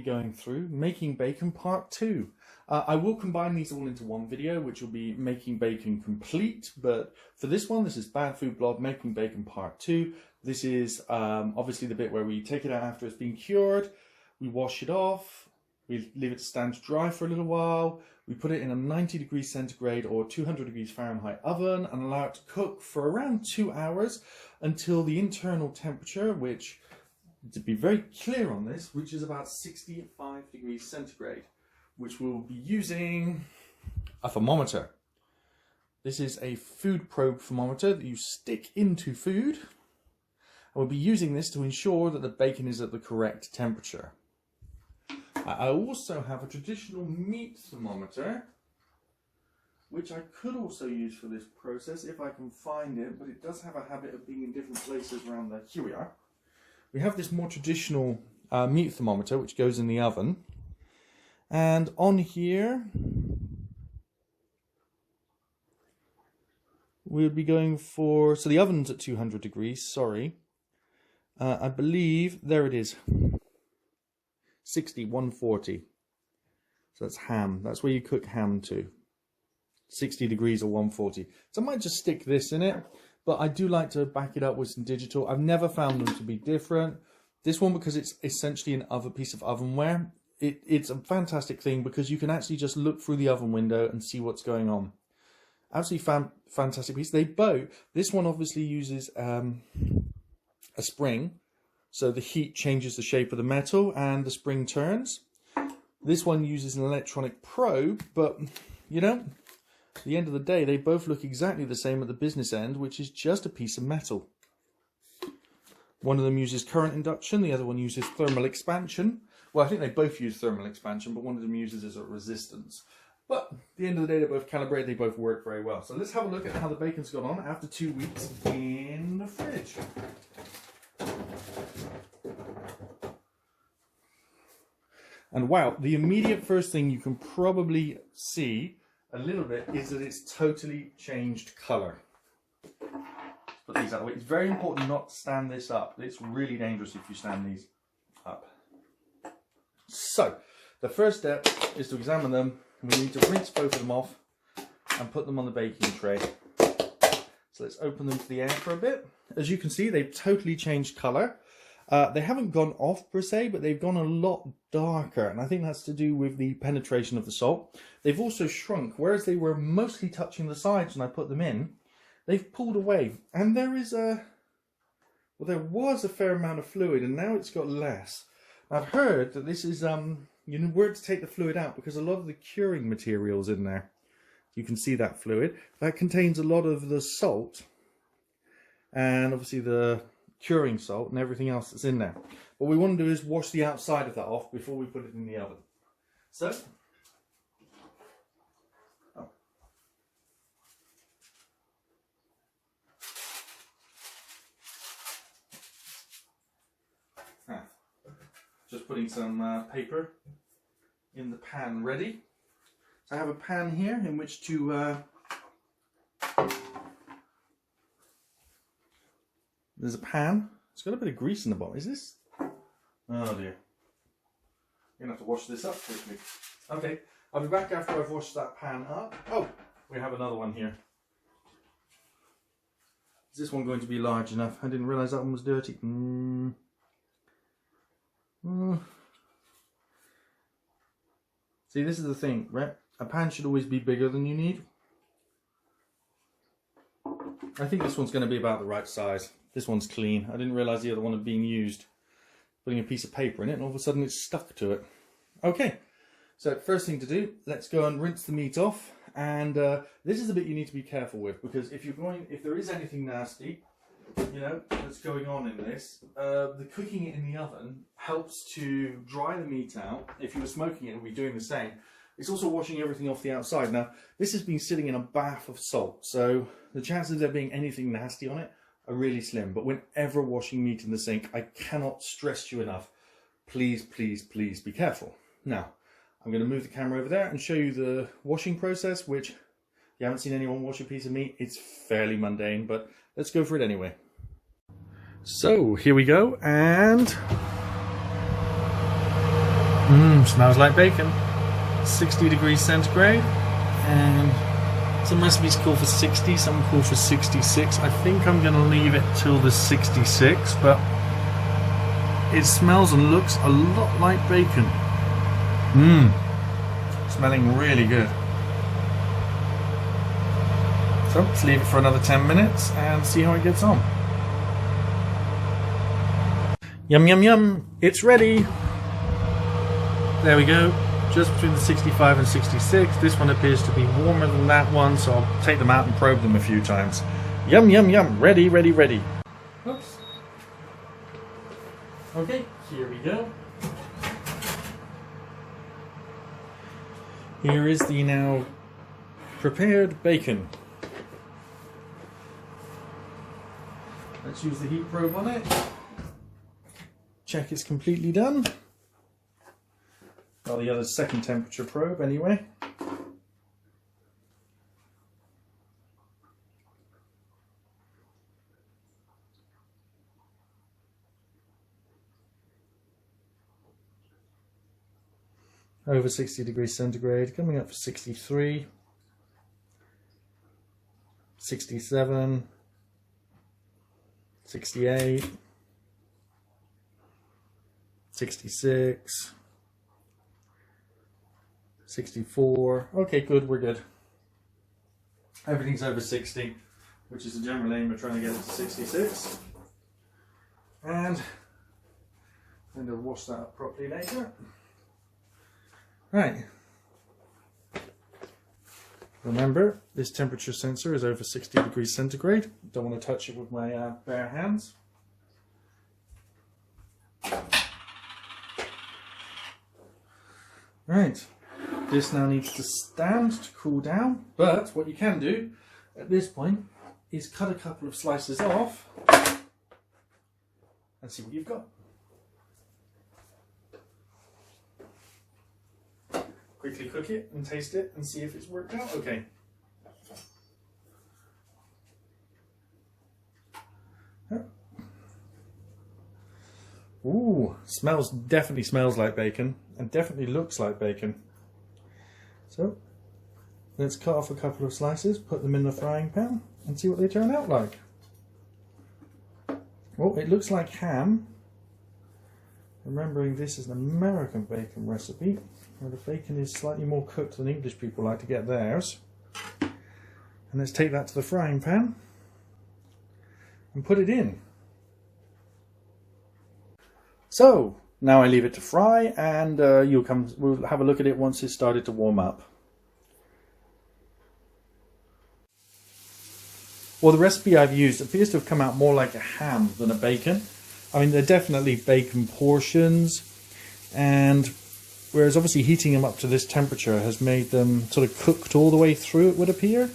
be going through Making Bacon Part 2. I will combine these all into one video, which will be Making Bacon Complete, but for this one, this is Bad Food Blog Making Bacon Part 2. This is obviously the bit where we take it out after it's been cured, we wash it off, we leave it to stand to dry for a little while, we put it in a 90 degrees centigrade or 200 degrees Fahrenheit oven and allow it to cook for around 2 hours until the internal temperature, which, to be very clear on this, which is about 65 degrees centigrade, which we'll be using a thermometer. This is a food probe thermometer that you stick into food, and we'll be using this to ensure that the bacon is at the correct temperature. I also have a traditional meat thermometer, which I could also use for this process if I can find it, but it does have a habit of being in different places around there. Here we are. We have this more traditional meat thermometer, which goes in the oven. And on here, we'll be going for, so the oven's at 200 degrees, sorry. I believe, there it is, 140. So that's ham, that's where you cook ham to. 60 degrees or 140. So I might just stick this in it, but I do like to back it up with some digital. I've never found them to be different. This one, because it's essentially an other piece of ovenware, it's a fantastic thing because you can actually just look through the oven window and see what's going on. Absolutely fantastic piece. This one obviously uses a spring, so the heat changes the shape of the metal and the spring turns. This one uses an electronic probe, but you know, at the end of the day, they both look exactly the same at the business end, which is just a piece of metal. One of them uses current induction, the other one uses thermal expansion. Well, I think they both use thermal expansion, but one of them uses as a resistance. But at the end of the day, they're both calibrated, they both work very well. So let's have a look at how the bacon's gone on after 2 weeks in the fridge. And wow, the immediate first thing you can probably see a little bit is that it's totally changed colour. Put these out of the way. It's very important not to stand this up. It's really dangerous if you stand these up. So, the first step is to examine them. We need to rinse both of them off and put them on the baking tray. So let's open them to the air for a bit. As you can see, they've totally changed colour. They haven't gone off per se, but they've gone a lot darker, and I think that's to do with the penetration of the salt. They've also shrunk, whereas they were mostly touching the sides when I put them in, they've pulled away, and there was a fair amount of fluid, and now it's got less. I've heard that this is you know where to take the fluid out because a lot of the curing material's in there. You can see that fluid. That contains a lot of the salt, and obviously the curing salt and everything else that's in there. What we want to do is wash the outside of that off before we put it in the oven. So, just putting some paper in the pan ready. So I have a pan here in which to there's a pan. It's got a bit of grease in the bottom. Is this? Oh dear. You're gonna have to wash this up quickly. Okay, I'll be back after I've washed that pan up. Oh, we have another one here. Is this one going to be large enough? I didn't realise that one was dirty. See, this is the thing, right? A pan should always be bigger than you need. I think this one's going to be about the right size. This one's clean. I didn't realise the other one had been used. Putting a piece of paper in it and all of a sudden it's stuck to it. Okay, so first thing to do, let's go and rinse the meat off. And this is the bit you need to be careful with, because if there is anything nasty, you know, that's going on in this, the cooking it in the oven helps to dry the meat out. If you were smoking it, it would be doing the same. It's also washing everything off the outside. Now, this has been sitting in a bath of salt, so the chances of there being anything nasty on it are really slim. But whenever washing meat in the sink, I cannot stress you enough, please, please, please be careful. Now, I'm going to move the camera over there and show you the washing process, which, if you haven't seen anyone wash a piece of meat, it's fairly mundane, but let's go for it anyway. So, here we go, and Smells like bacon. 60 degrees centigrade, and some recipes call for 60, some call for 66. I think I'm going to leave it till the 66, but it smells and looks a lot like bacon. Smelling really good. So let's leave it for another 10 minutes and see how it gets on. Yum yum yum, it's ready. There we go, just between the 65 and 66. This one appears to be warmer than that one, so I'll take them out and probe them a few times. Yum yum yum, ready, ready, ready. Oops. Okay, here we go. Here is the now prepared bacon. Let's use the heat probe on it. Check it's completely done. Well, the other second temperature probe anyway. Over 60 degrees centigrade, coming up for 63, 67, 68, 66, 64. Okay, good, we're good. Everything's over 60, which is the general aim of trying to get it to 66. And I'm going to wash that up properly later. Right. Remember, this temperature sensor is over 60 degrees centigrade. Don't want to touch it with my bare hands. Right. This now needs to stand to cool down, but what you can do at this point is cut a couple of slices off and see what you've got. Quickly cook it and taste it and see if it's worked out okay. Ooh, definitely smells like bacon and definitely looks like bacon. So let's cut off a couple of slices, put them in the frying pan and see what they turn out like. Oh, it looks like ham. Remembering this is an American bacon recipe, where the bacon is slightly more cooked than English people like to get theirs. And let's take that to the frying pan and put it in. So now I leave it to fry, and we'll have a look at it once it's started to warm up. Well, the recipe I've used appears to have come out more like a ham than a bacon. I mean, they're definitely bacon portions, and whereas obviously heating them up to this temperature has made them sort of cooked all the way through, it would appear,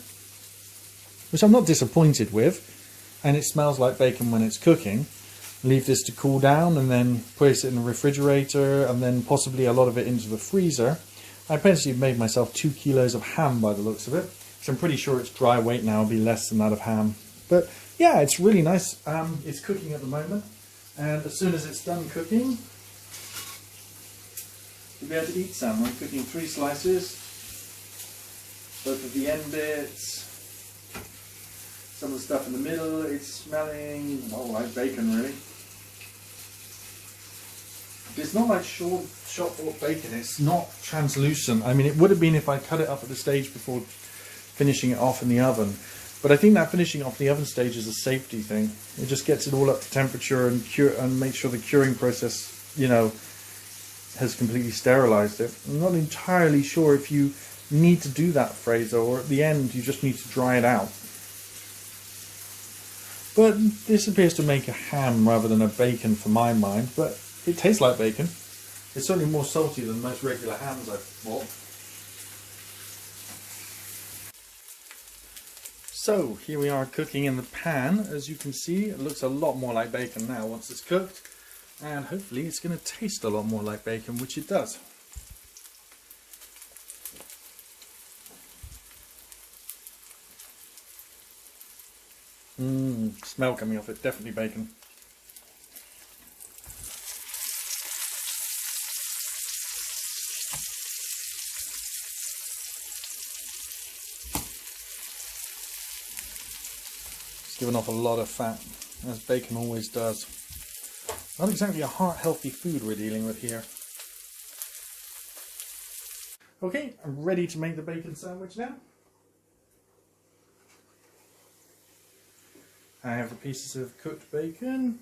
which I'm not disappointed with, and it smells like bacon when it's cooking. Leave this to cool down and then place it in the refrigerator and then possibly a lot of it into the freezer. I basically made myself 2 kilos of ham by the looks of it, which I'm pretty sure its dry weight now will be less than that of ham. But yeah, it's really nice. It's cooking at the moment. And as soon as it's done cooking, you'll be able to eat some. I'm cooking 3 slices, both of the end bits, some of the stuff in the middle. It's smelling, oh, like bacon really. It's not like shop bought bacon, it's not translucent. I mean, it would have been if I cut it up at the stage before finishing it off in the oven. But I think that finishing off the oven stage is a safety thing. It just gets it all up to temperature and makes sure the curing process, you know, has completely sterilized it. I'm not entirely sure if you need to do that, Fraser, or at the end you just need to dry it out. But this appears to make a ham rather than a bacon for my mind, but it tastes like bacon. It's certainly more salty than most regular hams I've bought. So here we are cooking in the pan. As you can see, it looks a lot more like bacon now once it's cooked, and hopefully it's going to taste a lot more like bacon, which it does. Smell coming off it, definitely bacon. giving off a lot of fat, as bacon always does. Not exactly a heart-healthy food we're dealing with here. Okay, I'm ready to make the bacon sandwich now. I have the pieces of cooked bacon.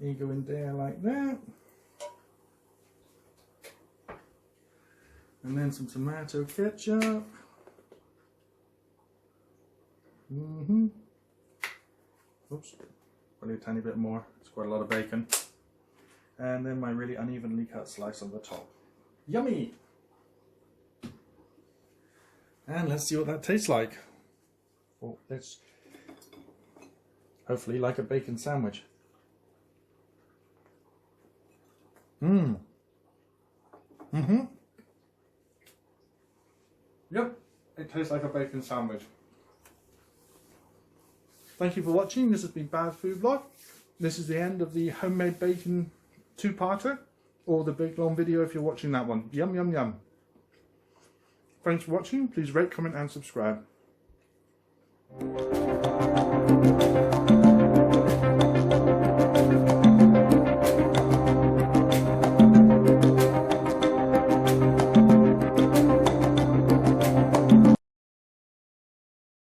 You go in there like that. And then some tomato ketchup. Oops, probably a tiny bit more. It's quite a lot of bacon. And then my really unevenly cut slice on the top. Yummy! And let's see what that tastes like. Oh, it's hopefully like a bacon sandwich. Yep, it tastes like a bacon sandwich. Thank you for watching. This has been Bad Food Vlog. This is the end of the homemade bacon two-parter, or the big long video if you're watching that one. Yum, yum, yum. Thanks for watching. Please rate, comment and subscribe.